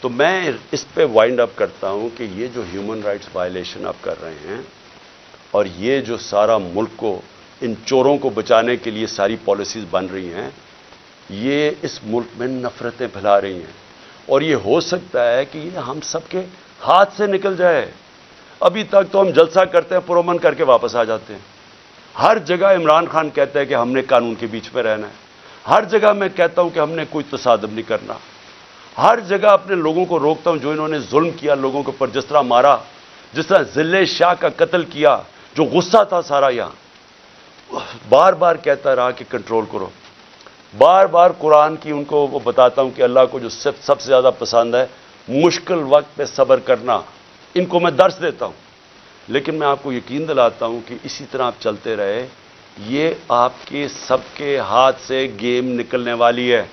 تو میں اس پہ وائنڈ اپ کرتا ہوں کہ یہ جو ہیومن رائٹس وائلیشن آپ کر رہے ہیں اور یہ جو سارا ملک کو ان چوروں کو بچانے کے لیے ساری پالیسیز بن رہی ہیں، یہ اس ملک میں نفرتیں پھیلا رہی ہیں، اور یہ ہو سکتا ہے کہ یہ ہم سب کے ہاتھ سے نکل جائے۔ ابھی تک تو ہم جلسہ کرتے ہیں، پرامن کر کے واپس آ جاتے ہیں۔ ہر جگہ عمران خان کہتا ہے کہ ہم نے قانون کے بیچ میں رہنا ہے، ہر جگہ میں کہتا ہوں کہ ہم نے کوئی تصادم نہیں کرنا، ہر جگہ اپنے لوگوں کو روکتا ہوں جو انہوں نے ظلم کیا لوگوں کے اوپر، جس طرح مارا، جس طرح ذلِ شاہ کا قتل کیا، جو غصہ تھا سارا یہاں، بار بار کہتا رہا کہ کنٹرول کرو۔ بار بار قرآن کی ان کو وہ بتاتا ہوں کہ اللہ کو جو سب سے زیادہ پسند ہے مشکل وقت پہ صبر کرنا، ان کو میں درس دیتا ہوں، لیکن میں آپ کو یقین دلاتا ہوں کہ اسی طرح آپ چلتے رہے، یہ آپ کے سب کے ہاتھ سے گیم نکلنے والی ہے،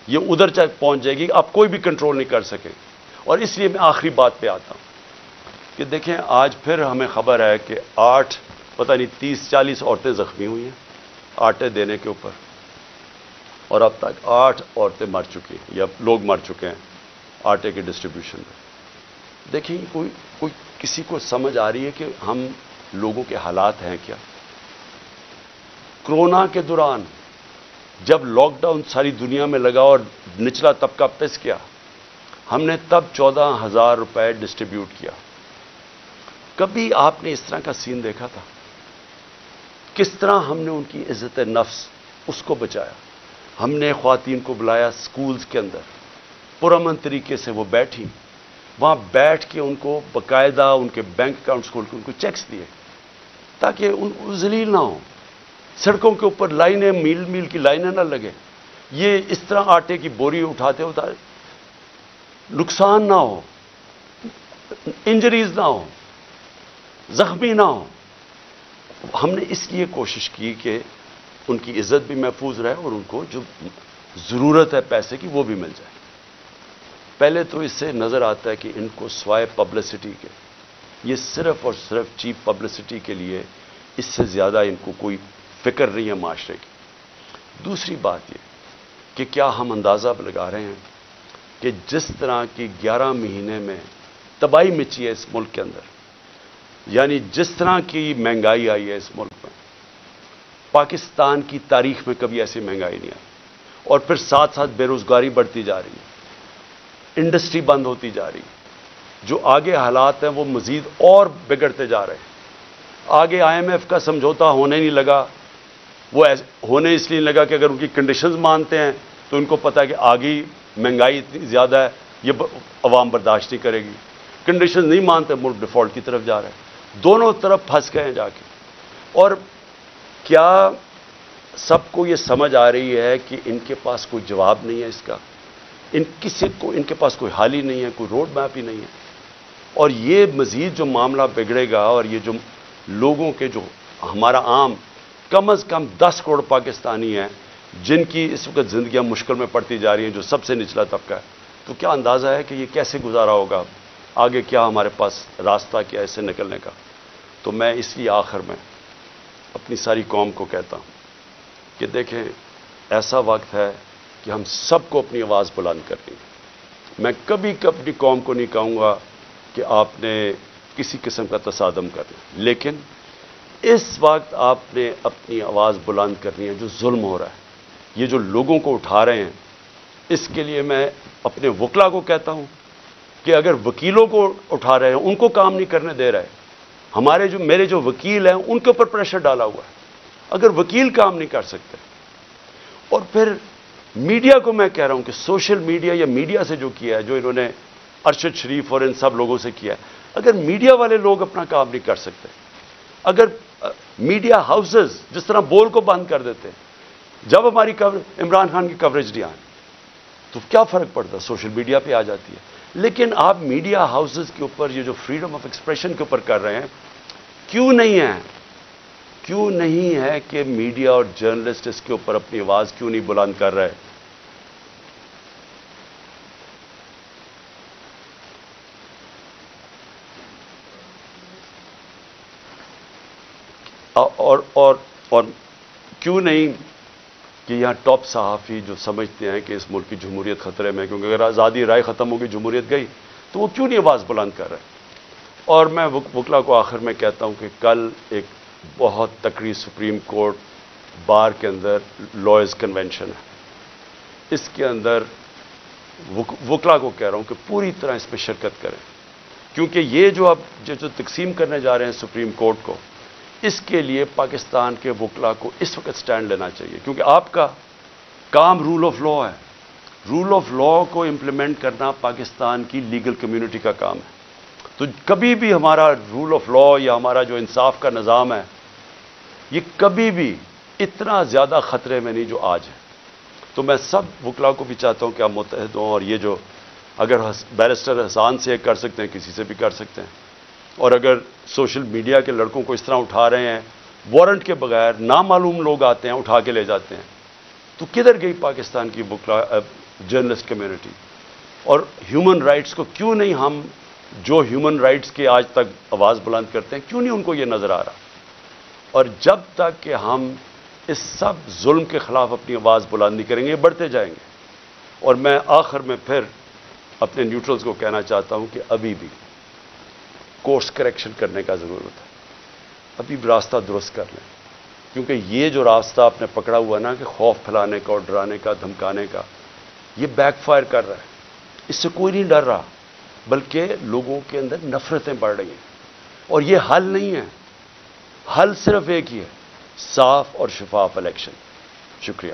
یہ ادھر تک پہنچ جائے گی، آپ کوئی بھی کنٹرول نہیں کر سکے۔ اور اس لیے میں آخری بات پہ آتا ہوں کہ دیکھیں آج پھر ہمیں خبر ہے کہ 8 پتہ نہیں 30-40 عورتیں زخمی ہوئی ہیں آٹے دینے کے اوپر، اور اب تک 8 عورتیں مر چکی ہیں یا لوگ مر چکے ہیں آٹے کے ڈسٹریبیوشن میں۔ دیکھیں کوئی کسی کو سمجھ آ رہی ہے کہ ہم لوگوں کے حالات ہیں کیا؟ کرونا کے دوران جب لاک ڈاؤن ساری دنیا میں لگا اور نچلا طبقہ پس کیا، ہم نے تب 14,000 روپے ڈسٹریبیوٹ کیا۔ کبھی آپ نے اس طرح کا سین دیکھا تھا؟ کس طرح ہم نے ان کی عزت نفس اس کو بچایا۔ ہم نے خواتین کو بلایا سکولز کے اندر، پرامن طریقے سے وہ بیٹھی، وہاں بیٹھ کے ان کو باقاعدہ ان کے بینک اکاؤنٹس کھول کے ان کو چیکس دیے تاکہ ان ذلیل نہ ہوں، سڑکوں کے اوپر لائنیں میل میل کی لائنیں نہ لگیں، یہ اس طرح آٹے کی بوری اٹھاتے نقصان نہ ہو، انجریز نہ ہو، زخمی نہ ہو۔ ہم نے اس لیے کوشش کی کہ ان کی عزت بھی محفوظ رہے اور ان کو جو ضرورت ہے پیسے کی وہ بھی مل جائے۔ پہلے تو اس سے نظر آتا ہے کہ ان کو سوائے پبلسٹی کے، یہ صرف اور صرف چیپ پبلسٹی کے لیے، اس سے زیادہ ان کو کوئی فکر نہیں ہے معاشرے کی۔ دوسری بات یہ کہ کیا ہم اندازہ لگا رہے ہیں کہ جس طرح کی 11 مہینے میں تباہی مچی ہے اس ملک کے اندر، یعنی جس طرح کی مہنگائی آئی ہے اس ملک میں، پاکستان کی تاریخ میں کبھی ایسی مہنگائی نہیں آئی، اور پھر ساتھ ساتھ بے روزگاری بڑھتی جا رہی ہے، انڈسٹری بند ہوتی جا رہی ہے، جو آگے حالات ہیں وہ مزید اور بگڑتے جا رہے ہیں۔ آگے IMF کا سمجھوتا ہونے نہیں لگا، وہ ہونے اس لیے نہیں لگا کہ اگر ان کی کنڈیشنز مانتے ہیں تو ان کو پتہ ہے کہ آگے مہنگائی اتنی زیادہ ہے، یہ عوام برداشت نہیں کرے گی۔ کنڈیشنز نہیں مانتے، ملک ڈیفالٹ کی طرف جا رہا ہے، دونوں طرف پھنس گئے ہیں جا کے۔ اور کیا سب کو یہ سمجھ آ رہی ہے کہ ان کے پاس کوئی جواب نہیں ہے اس کا، ان کے پاس کوئی حل ہی نہیں ہے، کوئی روڈ میپ ہی نہیں ہے؟ اور یہ مزید جو معاملہ بگڑے گا، اور یہ جو لوگوں کے جو ہمارا عام کم از کم 10 کروڑ پاکستانی ہیں جن کی اس وقت زندگیاں مشکل میں پڑتی جا رہی ہیں، جو سب سے نچلا طبقہ ہے، تو کیا اندازہ ہے کہ یہ کیسے گزارا ہوگا؟ آگے کیا ہمارے پاس راستہ کیا ہے اس سے نکلنے کا؟ تو میں اس لیے آخر میں اپنی ساری قوم کو کہتا ہوں کہ دیکھیں ایسا وقت ہے کہ ہم سب کو اپنی آواز بلند کرنی ہے۔ میں کبھی اپنی قوم کو نہیں کہوں گا کہ آپ نے کسی قسم کا تصادم کرنا، لیکن اس وقت آپ نے اپنی آواز بلند کرنی ہے۔ جو ظلم ہو رہا ہے، یہ جو لوگوں کو اٹھا رہے ہیں، اس کے لیے میں اپنے وکلا کو کہتا ہوں کہ اگر وکیلوں کو اٹھا رہے ہیں، ان کو کام نہیں کرنے دے رہے، میرے جو وکیل ہیں ان کے اوپر پریشر ڈالا ہوا ہے، اگر وکیل کام نہیں کر سکتے، اور پھر میڈیا کو میں کہہ رہا ہوں کہ سوشل میڈیا یا میڈیا سے جو کیا ہے، جو انہوں نے ارشد شریف اور ان سب لوگوں سے کیا ہے، اگر میڈیا والے لوگ اپنا کام نہیں کر سکتے، اگر میڈیا ہاؤسز جس طرح بول کو بند کر دیتے ہیں، جب ہماری عمران خان کی کوریج نہیں آئی تو کیا فرق پڑتا؟ سوشل میڈیا پہ آ جاتی ہے۔ لیکن آپ میڈیا ہاؤسز کے اوپر یہ جو فریڈم آف ایکسپریشن کے اوپر کر رہے ہیں، کیوں نہیں ہے کہ میڈیا اور جرنلسٹ اس کے اوپر اپنی آواز کیوں نہیں بلند کر رہے؟ اور کیوں نہیں کہ یہاں ٹاپ صحافی جو سمجھتے ہیں کہ اس ملک کی جمہوریت خطرے میں، کیونکہ اگر آزادی رائے ختم ہوگی جمہوریت گئی، تو وہ کیوں نہیں آواز بلند کر رہے؟ اور میں وکلا کو آخر میں کہتا ہوں کہ کل ایک بہت تکڑی سپریم کورٹ بار کے اندر لائرز کنونشن ہے، اس کے اندر وکلا کو کہہ رہا ہوں کہ پوری طرح اس میں شرکت کریں، کیونکہ یہ جو اب جو تقسیم کرنے جا رہے ہیں سپریم کورٹ کو، اس کے لیے پاکستان کے وکلا کو اس وقت سٹینڈ لینا چاہیے، کیونکہ آپ کا کام رول آف لا ہے۔ رول آف لا کو امپلیمنٹ کرنا پاکستان کی لیگل کمیونٹی کا کام ہے۔ تو کبھی بھی ہمارا رول آف لا یا ہمارا جو انصاف کا نظام ہے، یہ کبھی بھی اتنا زیادہ خطرے میں نہیں جو آج ہے۔ تو میں سب وکلا کو بھی چاہتا ہوں کہ آپ متحد ہوں، اور یہ جو اگر بیرسٹر حسان سے کر سکتے ہیں، کسی سے بھی کر سکتے ہیں، اور اگر سوشل میڈیا کے لڑکوں کو اس طرح اٹھا رہے ہیں وارنٹ کے بغیر، نامعلوم لوگ آتے ہیں اٹھا کے لے جاتے ہیں، تو کدھر گئی پاکستان کی وکلا جرنلسٹ کمیونٹی؟ اور ہیومن رائٹس کو کیوں نہیں ہم جو ہیومن رائٹس کے آج تک آواز بلند کرتے ہیں، کیوں نہیں ان کو یہ نظر آ رہا؟ اور جب تک کہ ہم اس سب ظلم کے خلاف اپنی آواز بلند نہیں کریں گے، بڑھتے جائیں گے۔ اور میں آخر میں پھر اپنے نیوٹرلز کو کہنا چاہتا ہوں کہ ابھی بھی کورس کریکشن کرنے کا ضرورت ہے، ابھی بھی راستہ درست کر لیں، کیونکہ یہ جو راستہ آپ نے پکڑا ہوا نا کہ خوف پھیلانے کا اور ڈرانے کا، دھمکانے کا، یہ بیک فائر کر رہا ہے۔ اس سے کوئی نہیں ڈر رہا، بلکہ لوگوں کے اندر نفرتیں بڑھ رہی ہیں، اور یہ حل نہیں ہے۔ حل صرف ایک ہی ہے، صاف اور شفاف الیکشن۔ شکریہ۔